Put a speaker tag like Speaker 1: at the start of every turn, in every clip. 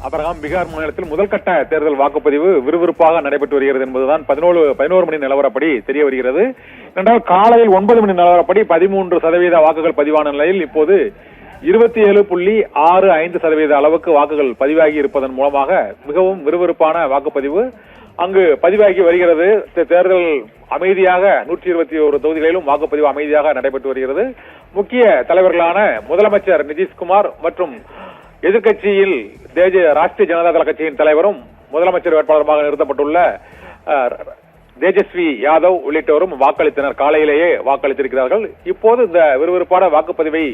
Speaker 1: அப்புறம் பீகார் மாநிலத்தில் முதல்கட்ட தேர்தல் வாக்குப்பதிவு விறுவிறுப்பாக நடைபெற்று வருகிறது என்பதுதான் 11 மணி நிலவரப்படி தெரிய வருகிறது. என்றால் காலையில் 9 மணி நிலவரப்படி 13% வாக்குகள் பதிவான நிலையில் இப்போது 27.65% அளவுக்கு வாக்குகள் பதிவாகி இருப்பதன் மூலமாக மிகவும் விறுவிறுப்பான வாக்குப்பதிவு அங்கு பதிவாகி வருகிறது. தேர்தல் அமைதியாக 121 தொகுதிகளிலும் வாக்குப்பதிவு அமைதியாக நடைபெற்று வருகிறது. முக்கிய தலைவர்களான முதலமைச்சர் நிதிஷ்குமார் மற்றும் எதிர்கட்சியில் ராஷ்டிரிய ஜனதா தள கட்சியின் தலைவரும் முதலமைச்சர் வேட்பாளருமாக நிறுத்தப்பட்டுள்ள தேஜஸ்வி யாதவ் உள்ளிட்டோரும் வாக்களித்தனர். காலையிலேயே வாக்களித்திருக்கிறார்கள். இப்போது இந்த விறுவிறுப்பான வாக்குப்பதிவை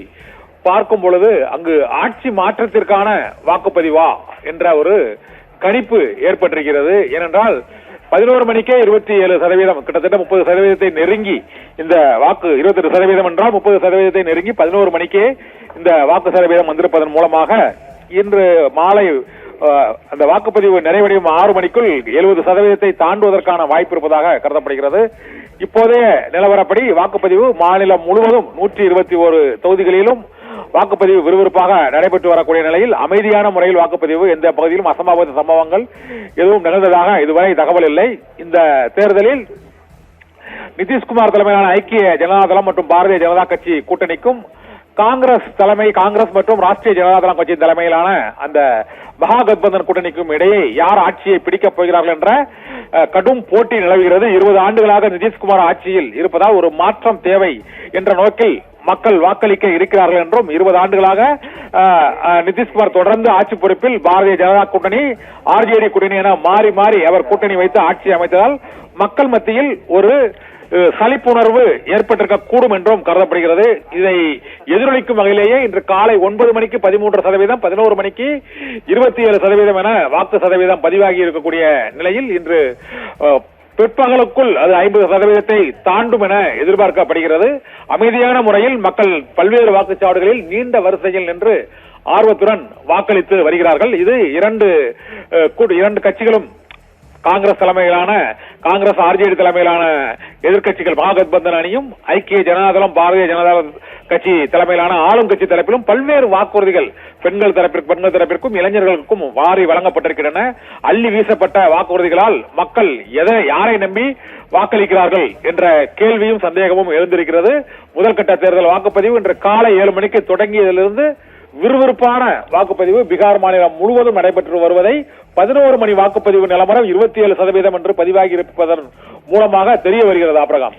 Speaker 1: பார்க்கும் பொழுது அங்கு ஆட்சி மாற்றத்திற்கான வாக்குப்பதிவா என்ற ஒரு கணிப்பு ஏற்பட்டிருக்கிறது. ஏனென்றால் 11 மணிக்கே 27%, கிட்டத்தட்ட 30% நெருங்கி இந்த வாக்கு 28% என்றால் 30% நெருங்கி 11 மணிக்கே இந்த வாக்கு சதவீதம் வந்திருப்பதன் மூலமாக இன்று மாலை அந்த வாக்குப்பதிவு நிறைவடையும் 6 மணிக்குள் 70% தாண்டுவதற்கான வாய்ப்பு இருப்பதாக கருதப்படுகிறது. இப்போதைய நிலவரப்படி வாக்குப்பதிவு மாநிலம் முழுவதும் 121 தொகுதிகளிலும் வாக்குப்பதிவு விறுவிறுப்பாக நடைபெற்று வரக்கூடிய நிலையில் அமைதியான முறையில் வாக்குப்பதிவு, எந்த பகுதியிலும் அசம்பாவித சம்பவங்கள் எதுவும் நிகழ்ந்ததாக இதுவரை தகவல் இல்லை. இந்த தேர்தலில் நிதிஷ்குமார் தலைமையிலான ஐக்கிய ஜனதா தளம் மற்றும் பாரதிய ஜனதா கட்சி கூட்டணிக்கும் காங்கிரஸ் மற்றும் ராஷ்டிரிய ஜனதா தளம் கட்சியின் தலைமையிலான அந்த மகாகத்பந்தன் கூட்டணிக்கும் இடையே யார் ஆட்சியை பிடிக்கப் போகிறார்கள் என்ற கடும் போட்டி நிலவுகிறது. 20 ஆண்டுகளாக நிதிஷ்குமார் ஆட்சியில் இருப்பதால் ஒரு மாற்றம் தேவை என்ற நோக்கில் மக்கள் வாக்களிக்க இருக்கிறார்கள் என்றும் 20 ஆண்டுகளாக நிதிஷ்குமார் தொடர்ந்து ஆட்சி பொறுப்பில் பாரதிய ஜனதா கூட்டணி, ஆர்ஜேடி கூட்டணி என மாறி மாறி அவர் கூட்டணி வைத்து ஆட்சி அமைத்ததால் மக்கள் மத்தியில் ஒரு சலிப்புணர்வு ஏற்பட்டிருக்க கூடும் என்றும் கருதப்படுகிறது. இதை எதிரொலிக்கும் வகையிலேயே இன்று காலை 9 மணிக்கு 13%, 11 மணிக்கு 27% என வாக்கு சதவீதம் பதிவாகி இருக்கக்கூடிய நிலையில் இன்று பிற்பகலுக்குள் அது 50% தாண்டும் என எதிர்பார்க்கப்படுகிறது. அமைதியான முறையில் மக்கள் பல்வேறு வாக்குச்சாவடிகளில் நீண்ட வரிசையில் நின்று ஆர்வத்துடன் வாக்களித்து வருகிறார்கள். இது இரண்டு கட்சிகளும் காங்கிரஸ் ஆர்ஜேடி தலைமையிலான எதிர்கட்சிகள் மகாகத்பந்தன் அணியும் ஐக்கிய ஜனதாதளம் பாரதிய ஜனதா கட்சி தலைமையிலான ஆளும் கட்சி தரப்பிலும் பல்வேறு வாக்குறுதிகள் பெண்கள் தரப்பிற்கும் இளைஞர்களுக்கும் வாரி வழங்கப்பட்டிருக்கின்றன. அள்ளி வீசப்பட்ட வாக்குறுதிகளால் மக்கள் யாரை நம்பி வாக்களிக்கிறார்கள் என்ற கேள்வியும் சந்தேகமும் எழுந்திருக்கிறது. முதல்கட்ட தேர்தல் வாக்குப்பதிவு இன்று காலை 7 மணிக்கு தொடங்கியதிலிருந்து விறுவிறுப்பான வாக்குப்பதிவு பீகார் மாநிலம் முழுவதும் நடைபெற்று வருவதை 11 மணி வாக்குப்பதிவு நிலவரம் 27% என்று பதிவாகி இருப்பதன் மூலமாக தெரிய வருகிறது. ஆபிரகாம்.